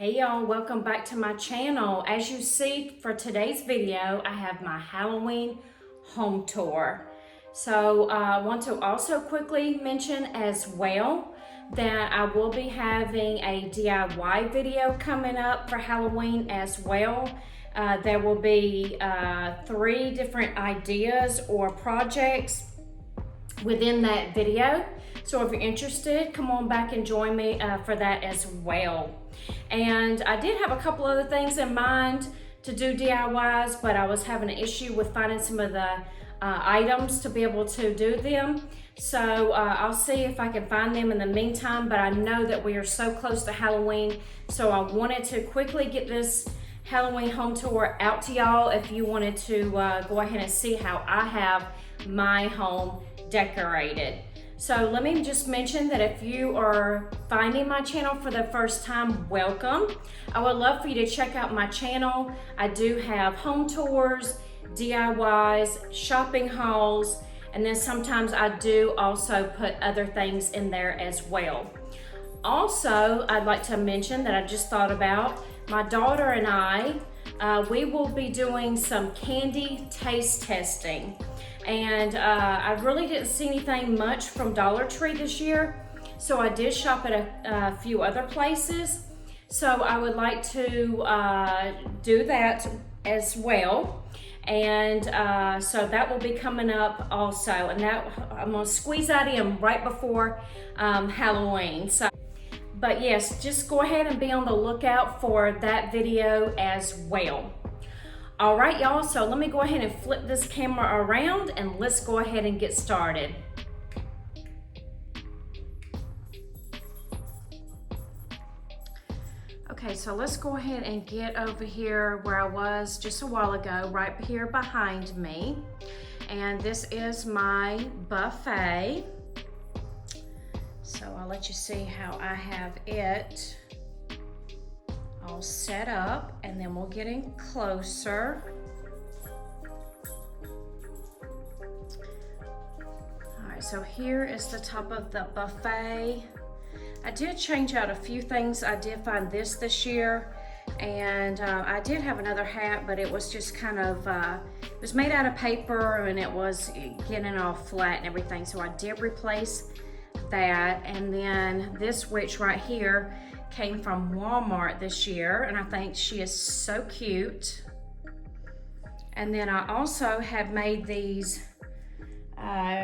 Hey y'all, welcome back to my channel. As you see for today's video, I have my Halloween home tour. So I want to also quickly mention as well that I will be having a DIY video coming up for Halloween as well. There will be 3 different ideas or projects within that video. So if you're interested, come on back and join me for that as well. And I did have a couple other things in mind to do DIYs, but I was having an issue with finding some of the items to be able to do them. So I'll see if I can find them in the meantime, but I know that we are so close to Halloween, so I wanted to quickly get this Halloween home tour out to y'all if you wanted to go ahead and see how I have my home decorated. So let me just mention that if you are finding my channel for the first time, welcome. I would love for you to check out my channel. I do have home tours, DIYs, shopping hauls, and then sometimes I do also put other things in there as well. Also, I'd like to mention that I just thought about my daughter and I, we will be doing some candy taste testing. And I really didn't see anything much from Dollar Tree this year, so I did shop at a few other places. So I would like to do that as well. And so that will be coming up also. And that I'm gonna squeeze that in right before Halloween. But yes, just go ahead and be on the lookout for that video as well. All right, y'all, so let me go ahead and flip this camera around and let's go ahead and get started. Okay, so let's go ahead and get over here where I was just a while ago, right here behind me. And this is my buffet. So I'll let you see how I have it all set up, and then we'll get in closer. All right, so here is the top of the buffet. I did change out a few things. I did find this year, and I did have another hat, but it was just kind of, it was made out of paper and it was getting all flat and everything. So I did replace that. And then this witch right here came from Walmart this year, and I think she is so cute. And then I also have made these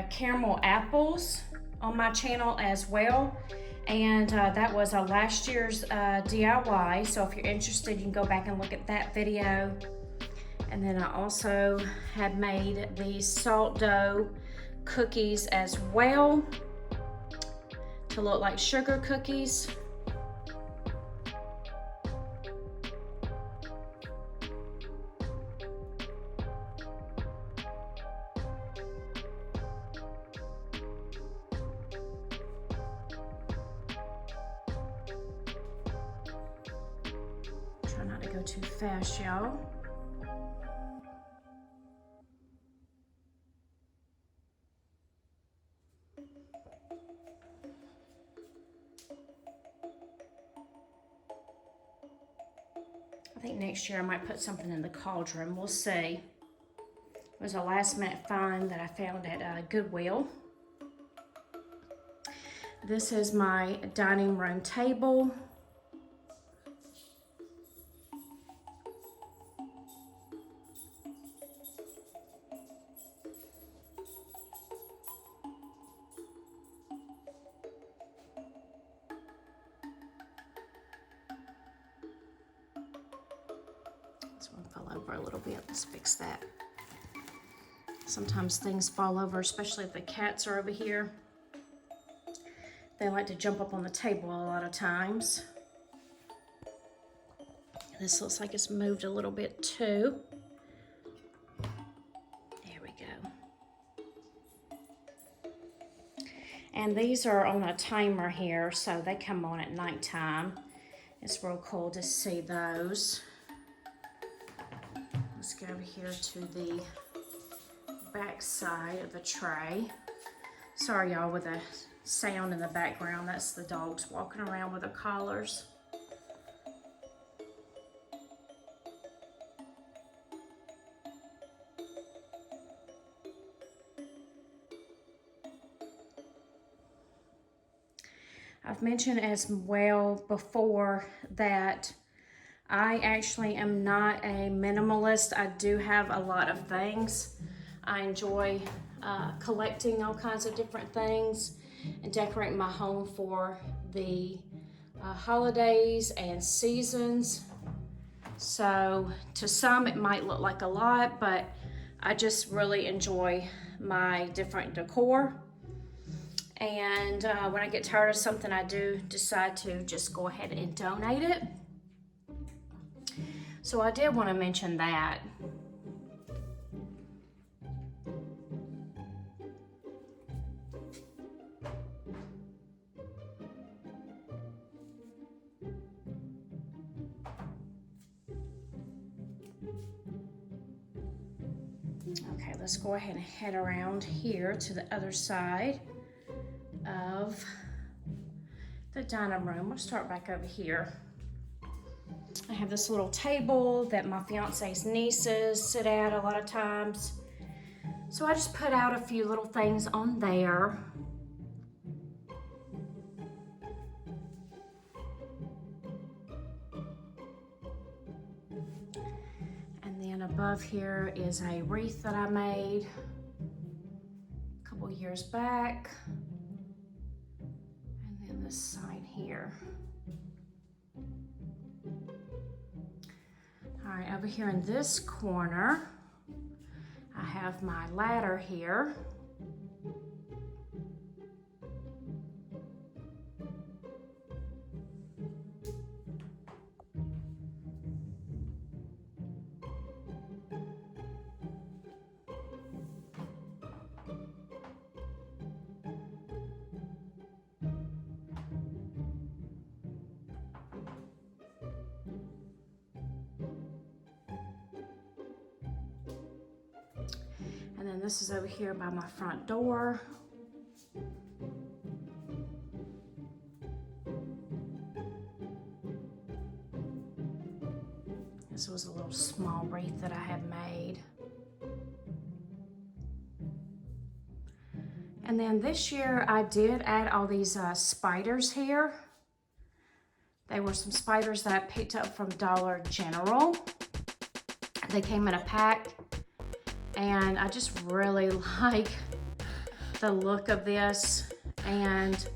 caramel apples on my channel as well, and that was a last year's DIY, so if you're interested you can go back and look at that video. And then I also have made these salt dough cookies as well to look like sugar cookies. Try not to go too fast, y'all. I think next year I might put something in the cauldron. We'll see. It was a last minute find that I found at Goodwill. This is my dining room table. This one fell over a little bit. Let's fix that. Sometimes things fall over, especially if the cats are over here. They like to jump up on the table a lot of times. This looks like it's moved a little bit too. There we go. And these are on a timer here, so they come on at nighttime. It's real cool to see those. Let's go over here to the back side of the tray. Sorry y'all with the sound in the background. That's the dogs walking around with their collars. I've mentioned as well before that I actually am not a minimalist. I do have a lot of things. I enjoy collecting all kinds of different things and decorating my home for the holidays and seasons. So to some it might look like a lot, but I just really enjoy my different decor. And when I get tired of something, I do decide to just go ahead and donate it. So I did want to mention that. Okay, let's go ahead and head around here to the other side of the dining room. We'll start back over here. I have this little table that my fiance's nieces sit at a lot of times. So I just put out a few little things on there. And then above here is a wreath that I made a couple years back. And then this side here. All right, over here in this corner, I have my ladder here. And then this is over here by my front door. This was a little small wreath that I had made. And then this year I did add all these spiders here. They were some spiders that I picked up from Dollar General. They came in a pack. And I just really like the look of this. And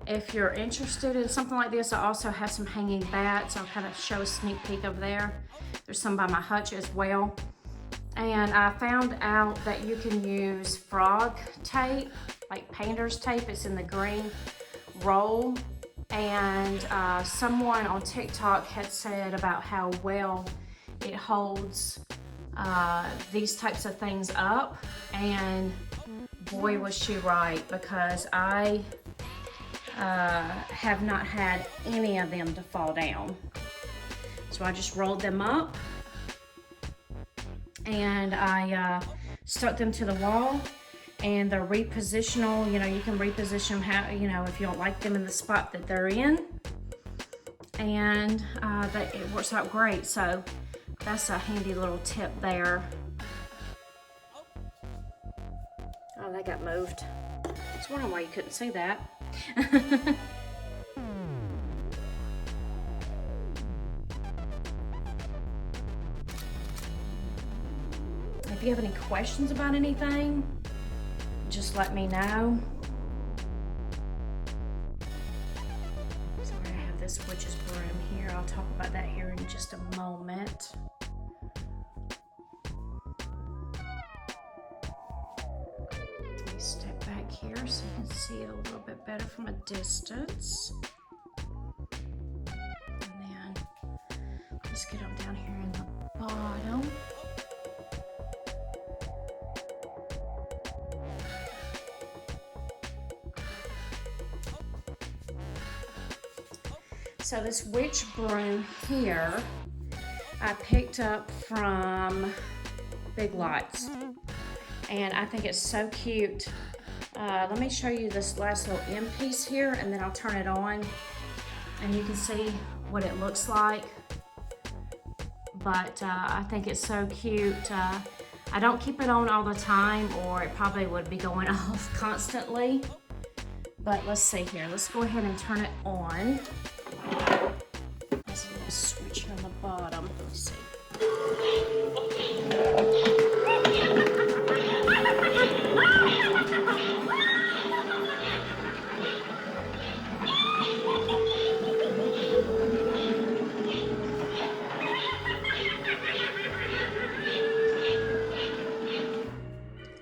if you're interested in something like this, I also have some hanging bats. I'll kind of show a sneak peek over there. There's some by my hutch as well. And I found out that you can use frog tape, like painter's tape. It's in the green roll. And someone on TikTok had said about how well it holds these types of things up, and boy was she right, because I have not had any of them to fall down. So I just rolled them up and I stuck them to the wall, and they're repositional. You know, you can reposition them how, you know, if you don't like them in the spot that they're in, and it works out great. So that's a handy little tip there. Oh, that got moved. I was wondering why you couldn't see that. If you have any questions about anything, just let me know. Sorry, I have this witch's broom here. I'll talk about that here in just a moment. Let me step back here so you can see it a little bit better from a distance. And then let's get them down here in the bottom. So this witch broom here, I picked up from Big Lots, and I think it's so cute. Let me show you this last little end piece here, and then I'll turn it on, and you can see what it looks like. But I think it's so cute. I don't keep it on all the time, or it probably would be going off constantly. But let's see here. Let's go ahead and turn it on. There's a little switch here on the bottom. Let me see.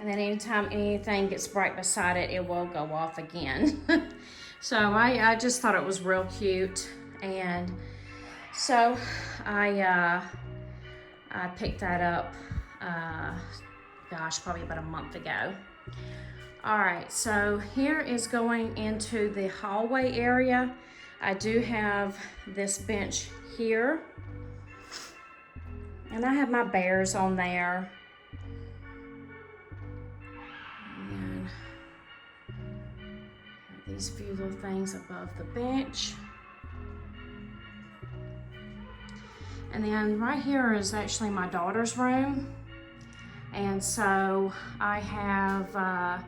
And then anytime anything gets bright beside it, it will go off again. So I just thought it was real cute. And so I picked that up, gosh, probably about a month ago. All right, so here is going into the hallway area. I do have this bench here. And I have my bears on there. And these few little things above the bench. And then right here is actually my daughter's room. And so I have,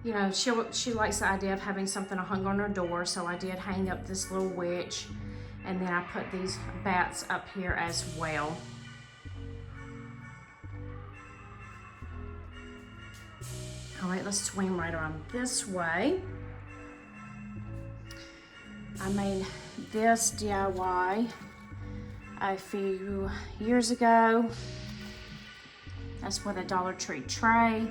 you know, she likes the idea of having something hung on her door. So I did hang up this little witch. And then I put these bats up here as well. All right, let's swing right around this way. I made this DIY a few years ago. That's with a Dollar Tree tray.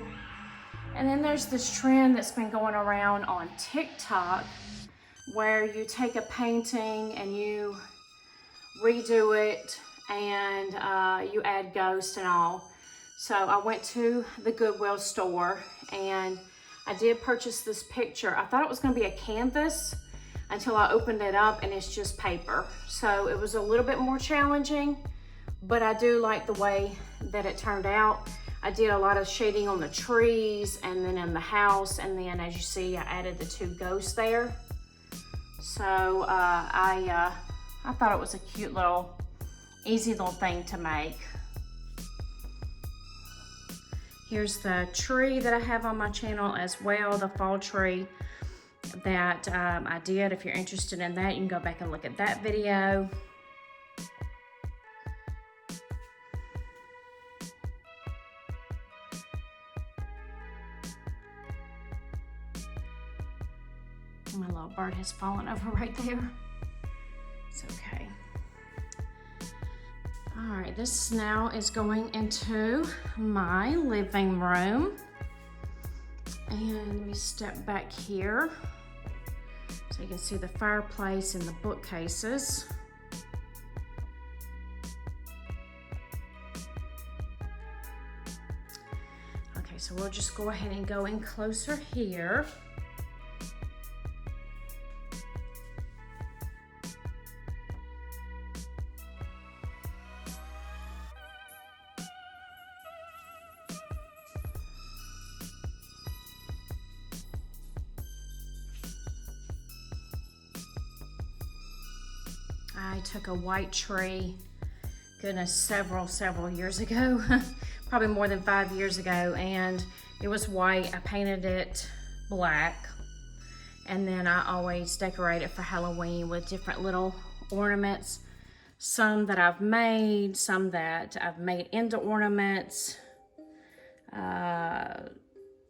And then there's this trend that's been going around on TikTok where you take a painting and you redo it and you add ghosts and all. So I went to the Goodwill store and I did purchase this picture. I thought it was going to be a canvas until I opened it up and it's just paper. So it was a little bit more challenging, but I do like the way that it turned out. I did a lot of shading on the trees and then in the house, and then as you see I added the two ghosts there. So I thought it was a cute little, easy little thing to make. Here's the tree that I have on my channel as well, the fall tree that I did. If you're interested in that, you can go back and look at that video. My little bird has fallen over right there. It's okay. All right, this now is going into my living room. And let me step back here so you can see the fireplace and the bookcases. Okay, so we'll just go ahead and go in closer here. I took a white tree, goodness, several years ago, probably more than 5 years ago, and it was white. I painted it black, and then I always decorate it for Halloween with different little ornaments, some that I've made, some that I've made into ornaments.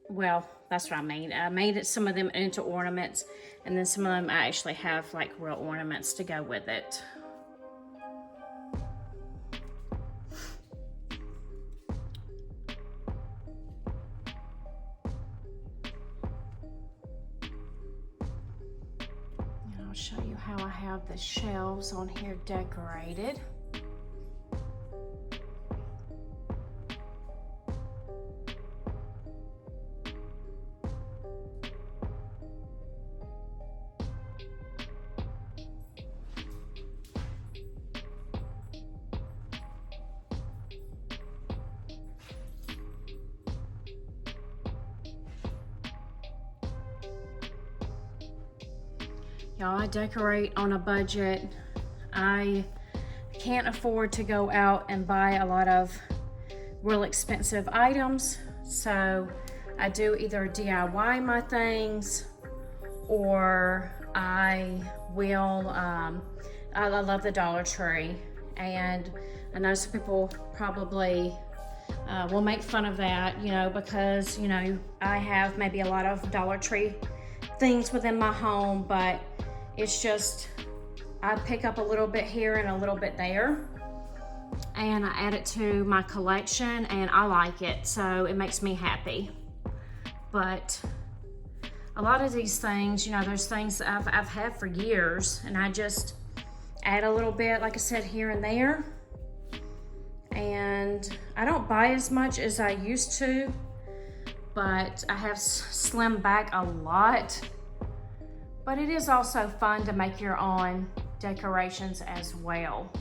Well, that's what I made. I made some of them into ornaments, and then some of them I actually have like real ornaments to go with it. And I'll show you how I have the shelves on here decorated. Y'all, I decorate on a budget. I can't afford to go out and buy a lot of real expensive items, so I do either DIY my things or I will, I love the Dollar Tree. And I know some people probably will make fun of that, you know, because, you know, I have maybe a lot of Dollar Tree things within my home, but it's just, I pick up a little bit here and a little bit there, and I add it to my collection, and I like it, so it makes me happy. But a lot of these things, you know, there's things that I've had for years, and I just add a little bit, like I said, here and there. And I don't buy as much as I used to, but I have slimmed back a lot. But it is also fun to make your own decorations as well.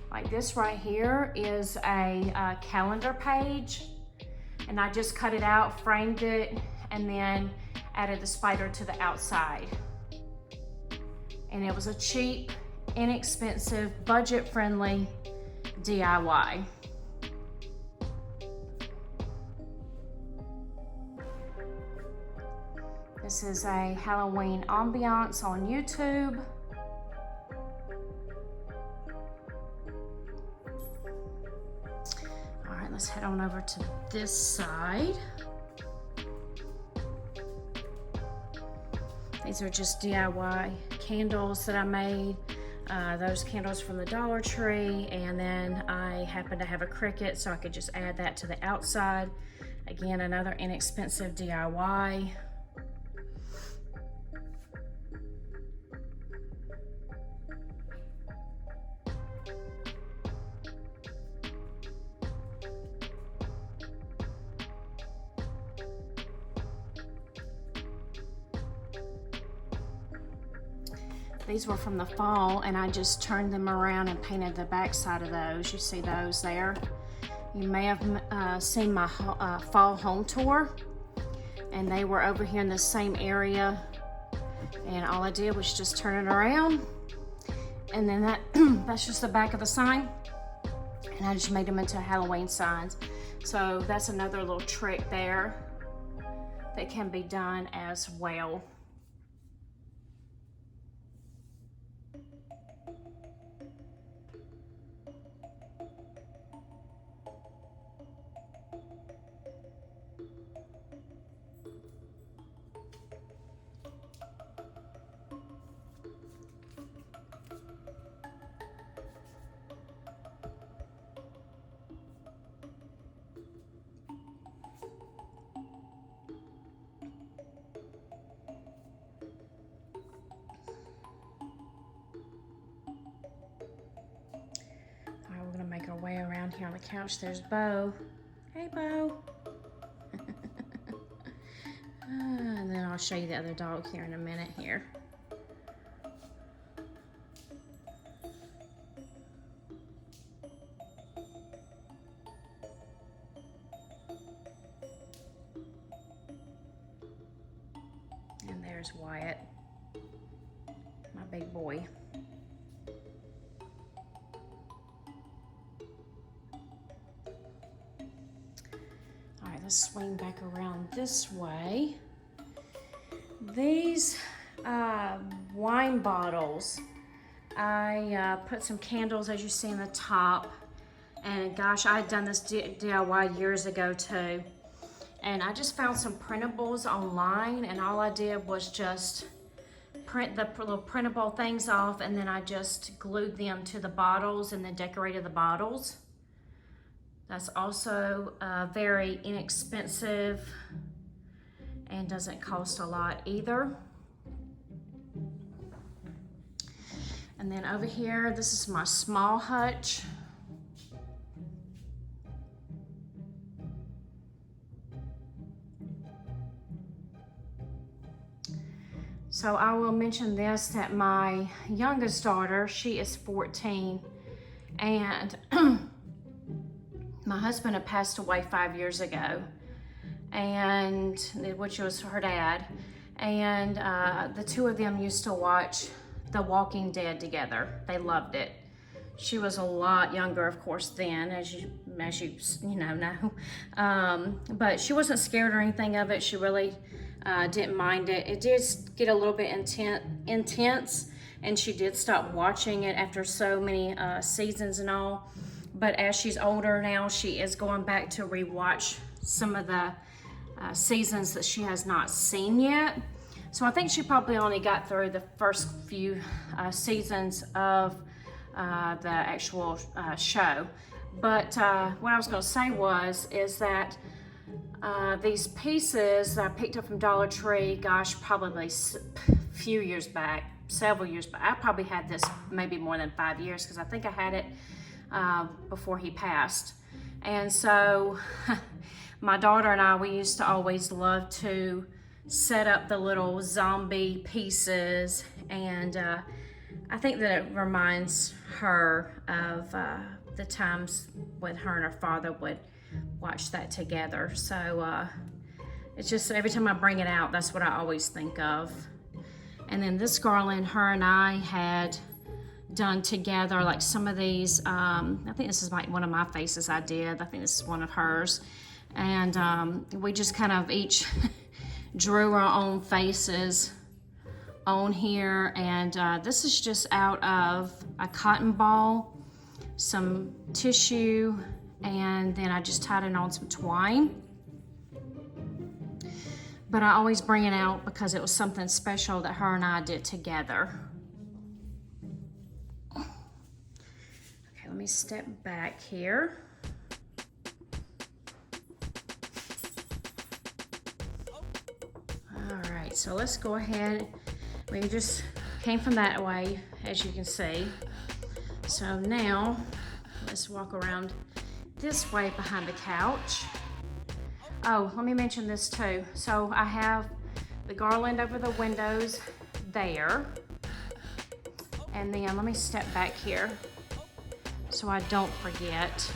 Like this right here is a calendar page, and I just cut it out, framed it, and then added the spider to the outside. And it was a cheap, inexpensive, budget-friendly DIY. This is a Halloween ambiance on YouTube. All right, let's head on over to this side. These are just DIY candles that I made. Those candles from the Dollar Tree, and then I happen to have a cricket, so I could just add that to the outside. Again, another inexpensive DIY. These were from the fall, and I just turned them around and painted the back side of those. You see those there. You may have seen my fall home tour, and they were over here in the same area, and all I did was just turn it around, and then that's just the back of the sign, and I just made them into Halloween signs. So that's another little trick there that can be done as well. Make our way around here on the couch. There's Bo. Hey, Bo. And then I'll show you the other dog here in a minute here. And there's Wyatt, my big boy. Let's swing back around this way. These wine bottles, I put some candles, as you see, in the top. And gosh, I had done this DIY years ago too. And I just found some printables online, and all I did was just print the little printable things off, and then I just glued them to the bottles and then decorated the bottles. That's also very inexpensive and doesn't cost a lot either. And then over here, this is my small hutch. So I will mention this, that my youngest daughter, she is 14, and my husband had passed away 5 years ago, and which was her dad, and the two of them used to watch The Walking Dead together. They loved it. She was a lot younger, of course, then, as you know. But she wasn't scared or anything of it. She really Didn't mind it. It did get a little bit intense, and she did stop watching it after so many seasons and all. But as she's older now, she is going back to rewatch some of the seasons that she has not seen yet. So I think she probably only got through the first few seasons of the actual show. But what I was going to say is that these pieces that I picked up from Dollar Tree, gosh, probably a few years back, several years back. I probably had this maybe more than 5 years, because I think I had it before he passed. And so my daughter and I, we used to always love to set up the little zombie pieces, and I think that it reminds her of the times when her and her father would watch that together. So it's just every time I bring it out, that's what I always think of. And then this garland, her and I had done together, like some of these, I think this is like one of my faces I did. I think this is one of hers. And we just kind of each drew our own faces on here. And this is just out of a cotton ball, some tissue, and then I just tied it on some twine. But I always bring it out because it was something special that her and I did together. Okay, let me step back here. All right, so let's go ahead. We just came from that way, as you can see. So now, let's walk around this way behind the couch. Oh, let me mention this too. So I have the garland over the windows there. And then let me step back here so I don't forget.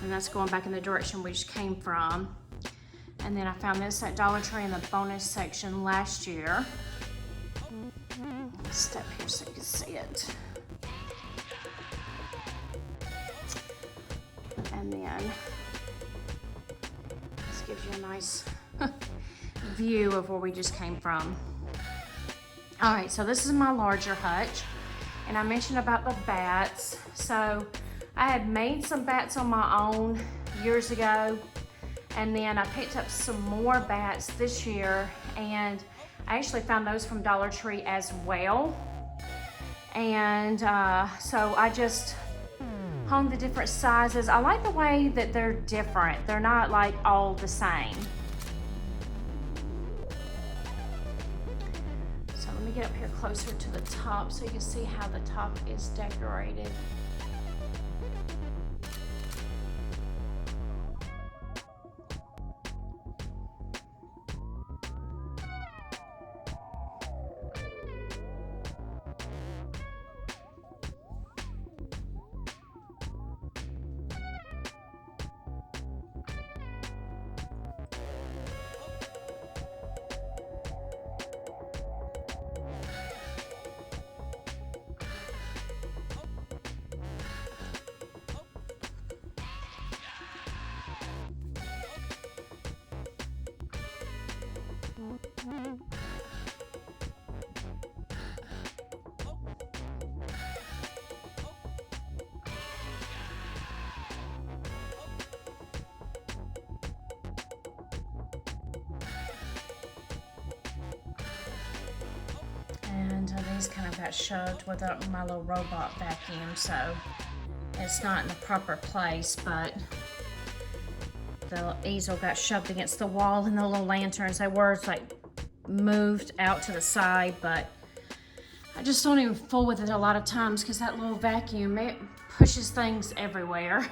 And that's going back in the direction we just came from. And then I found this at Dollar Tree in the bonus section last year. Let's step here so you can see it. And then this gives you a nice view of where we just came from. All right, so this is my larger hutch. And I mentioned about the bats. So I had made some bats on my own years ago. And then I picked up some more bats this year. And I actually found those from Dollar Tree as well. And so I just hung the different sizes. I like the way that they're different. They're not like all the same. So let me get up here closer to the top so you can see how the top is decorated. And these kind of got shoved with my little robot vacuum, so it's not in the proper place, but the easel got shoved against the wall, and the little lanterns, they were like moved out to the side, but I just don't even fool with it a lot of times because that little vacuum, it pushes things everywhere.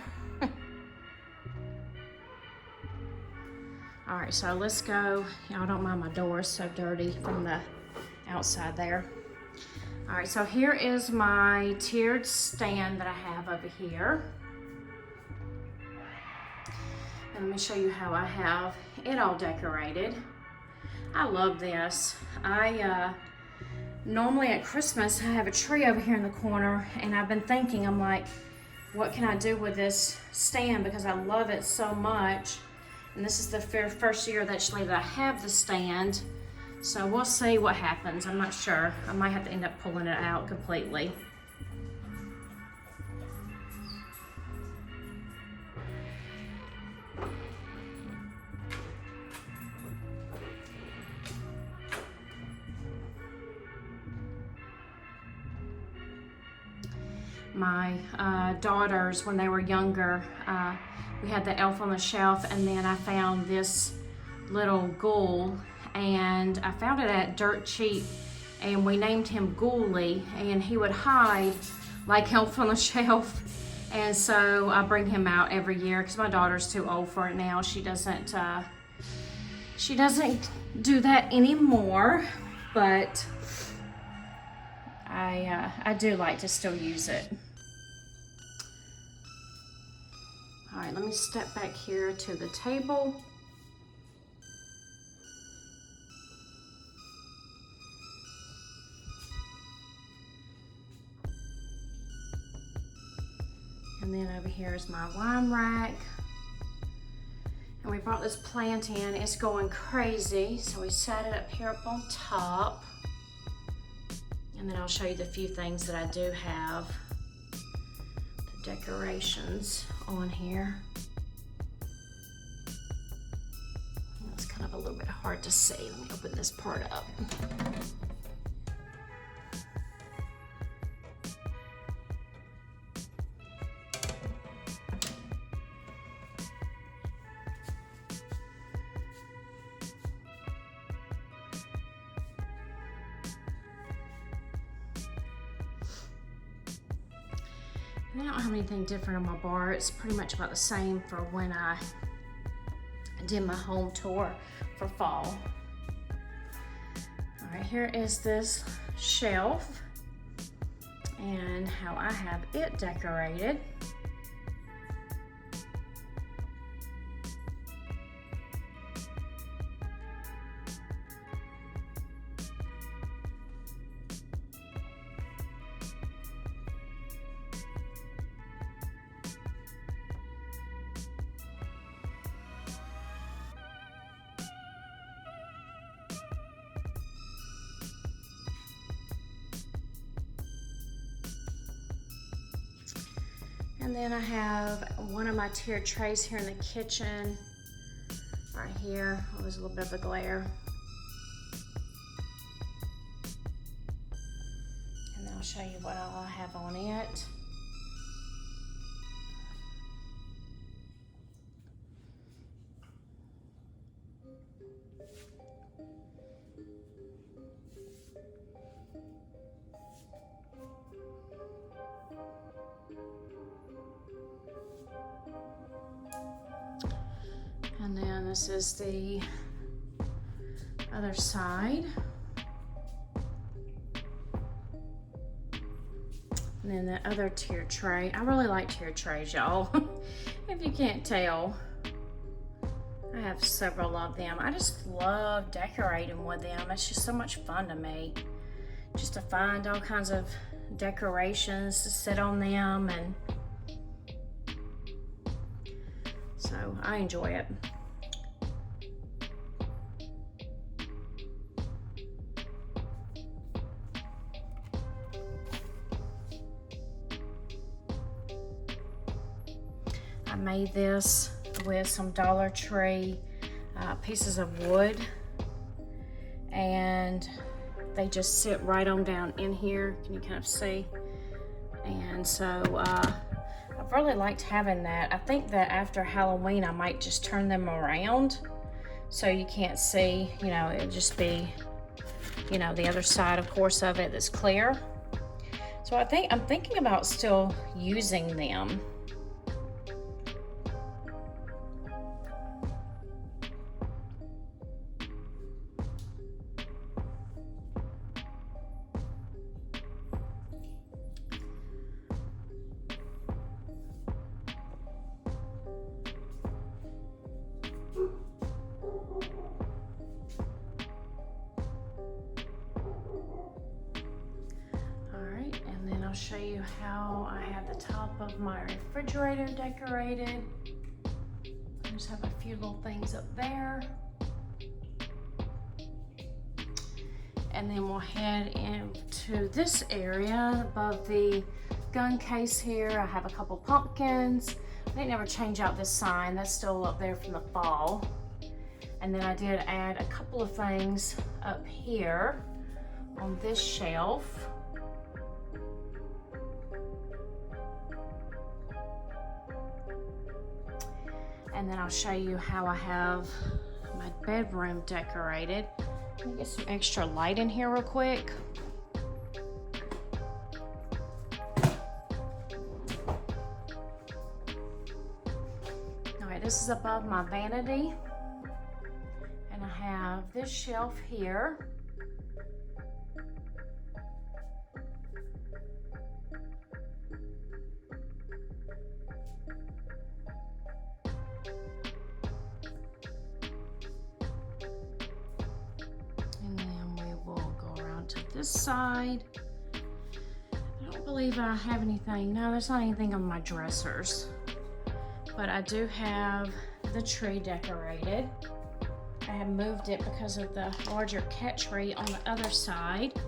All right, so let's go. Y'all don't mind my door, it's so dirty from the outside there. All right, so here is my tiered stand that I have over here. And let me show you how I have it all decorated. I love this. Normally at Christmas, I have a tree over here in the corner, and I've been thinking, I'm like, what can I do with this stand? Because I love it so much. And this is the first year actually that I have the stand. So we'll see what happens. I'm not sure. I might have to end up pulling it out completely. My daughters, when they were younger, we had the Elf on the Shelf, and then I found this little ghoul, and I found it at Dirt Cheap, and we named him Ghoulie, and he would hide like Elf on the Shelf. And so I bring him out every year because my daughter's too old for it now. She doesn't do that anymore, but I do like to still use it. All right, let me step back here to the table. And then over here is my wine rack. And we brought this plant in. It's going crazy, so we set it up here up on top. And then I'll show you the few things that I do have. The decorations on here. It's kind of a little bit hard to see. Let me open this part up. I don't have anything different on my bar. It's pretty much about the same for when I did my home tour for fall. All right, here is this shelf and how I have it decorated. And then I have one of my tiered trays here in the kitchen, right here. Oh, there's a little bit of a glare. And then I'll show you what all I have on it. And then this is the other side. And then the other tier tray. I really like tier trays, y'all. If you can't tell, I have several of them. I just love decorating with them. It's just so much fun to me. Just to find all kinds of decorations to sit on them, and so I enjoy it. I made this with some Dollar Tree pieces of wood, and they just sit right on down in here. Can you kind of see? And so I've really liked having that. I think that after Halloween I might just turn them around so you can't see, you know, it'll just be, you know, the other side, of course, of it that's clear. So I'm thinking about still using them. I'll show you how I have the top of my refrigerator decorated. just have a few little things up there. And then we'll head into this area above the gun case here. I have a couple pumpkins. I didn't ever change out this sign. That's still up there from the fall. And then I did add a couple of things up here on this shelf. And then I'll show you how I have my bedroom decorated. Let me get some extra light in here real quick. All right, this is above my vanity. And I have this shelf here. This side. I don't believe I have anything. No, there's not anything on my dressers. But I do have the tree decorated. I have moved it because of the larger cat tree on the other side.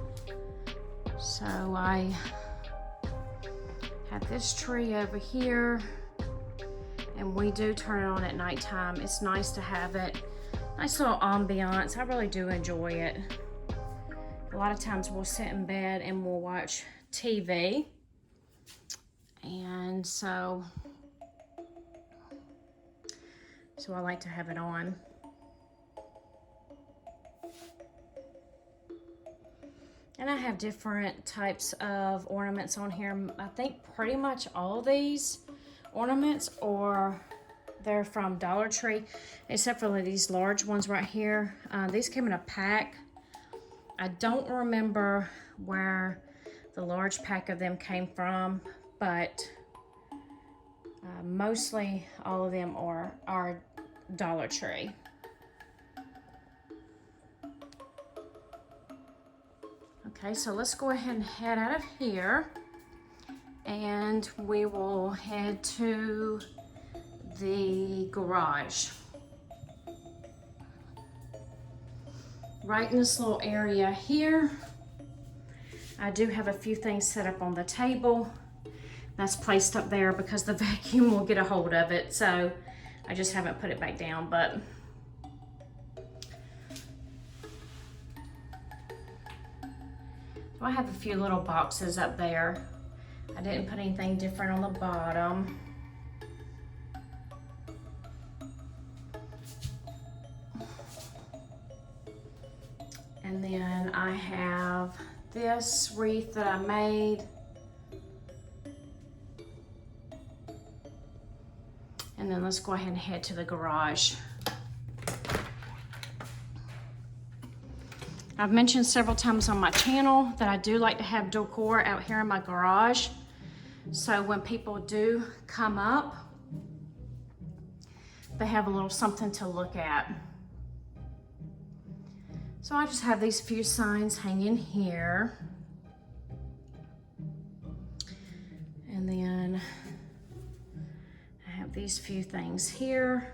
So I have this tree over here. And we do turn it on at nighttime. It's nice to have it. Nice little ambiance. I really do enjoy it. A lot of times we'll sit in bed and we'll watch TV. And so I like to have it on. And I have different types of ornaments on here. I think pretty much all of these ornaments they're from Dollar Tree, except for these large ones right here. These came in a pack. I don't remember where the large pack of them came from, but mostly all of them are Dollar Tree. Okay, so let's go ahead and head out of here, and we will head to the garage. Right in this little area here, I do have a few things set up on the table. That's placed up there because the vacuum will get a hold of it, so I just haven't put it back down. But so I have a few little boxes up there. I didn't put anything different on the bottom. And then I have this wreath that I made. And then let's go ahead and head to the garage. I've mentioned several times on my channel that I do like to have decor out here in my garage. So when people do come up, they have a little something to look at. So I just have these few signs hanging here. And then I have these few things here.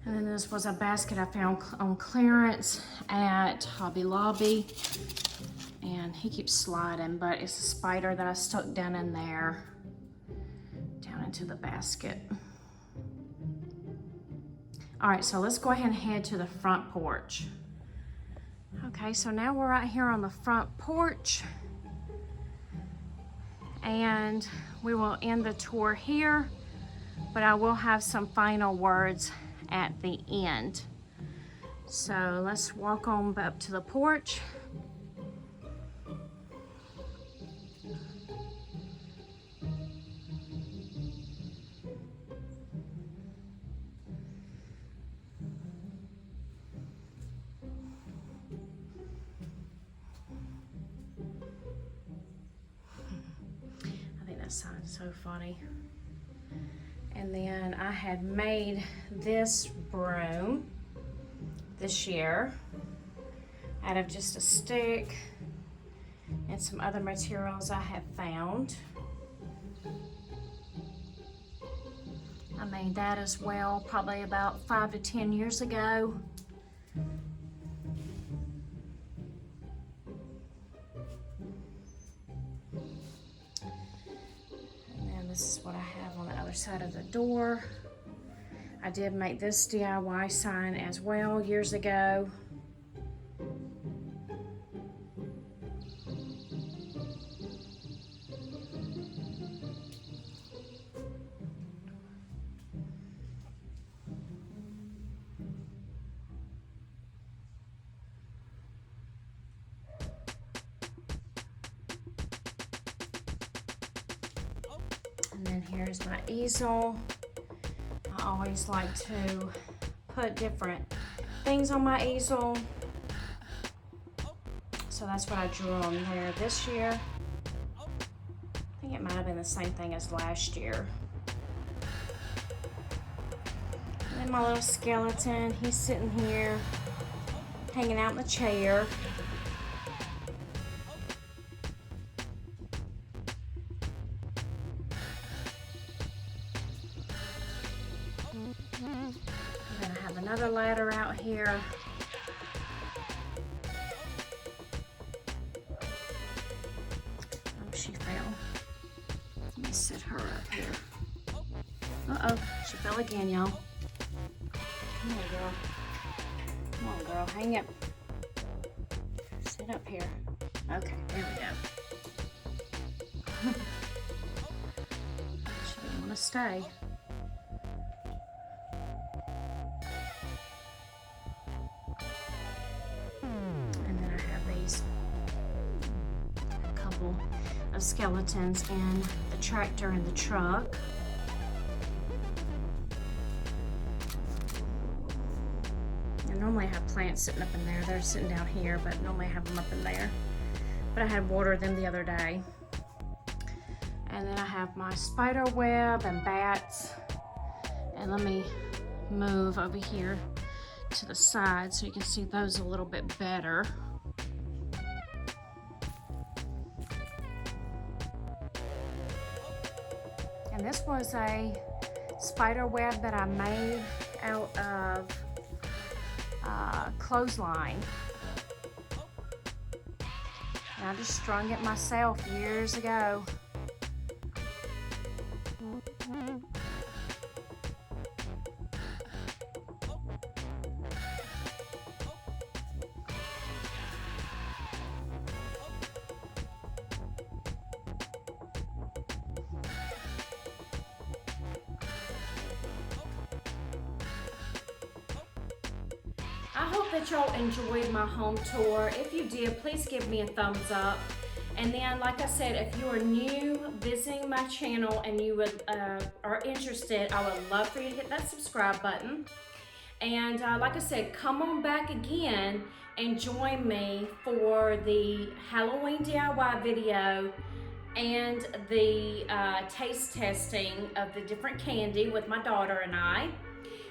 And then this was a basket I found on clearance at Hobby Lobby. And he keeps sliding, but it's a spider that I stuck down in there, down into the basket. All right, so let's go ahead and head to the front porch. Okay, so now we're right here on the front porch. And we will end the tour here, but I will have some final words at the end. So let's walk on up to the porch. That sounds so funny. And then I had made this broom this year. out of just a stick and some other materials I have found. I made that as well, probably about 5 to 10 years ago. And then this is what I have on the other side of the door. I did make this DIY sign as well years ago. And then here's my easel. I always like to put different things on my easel. So that's what I drew on there this year. I think it might have been the same thing as last year. And then my little skeleton, he's sitting here, hanging out in the chair. And then I have another ladder out here. Oh, she fell. Let me sit her up here. Uh-oh, she fell again, y'all. Come on, girl. Come on, girl, hang up. Sit up here. Okay, there we go. She didn't want to stay. Of skeletons in the tractor and the truck. I normally have plants sitting up in there. They're sitting down here, but normally I have them up in there. But I had watered them the other day. And then I have my spider web and bats. And let me move over here to the side so you can see those a little bit better. And this was a spider web that I made out of clothesline. And I just strung it myself years ago. I hope that y'all enjoyed my home tour. If you did, please give me a thumbs up. And then, like I said, if you are new visiting my channel and you are interested, I would love for you to hit that subscribe button. And like I said, come on back again and join me for the Halloween DIY video and the taste testing of the different candy with my daughter and I.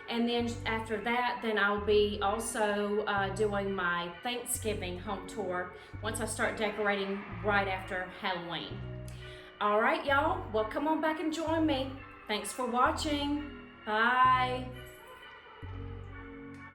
And then after that, then I'll be also doing my Thanksgiving home tour once I start decorating right after Halloween. All right, y'all. Well, come on back and join me. Thanks for watching. Bye.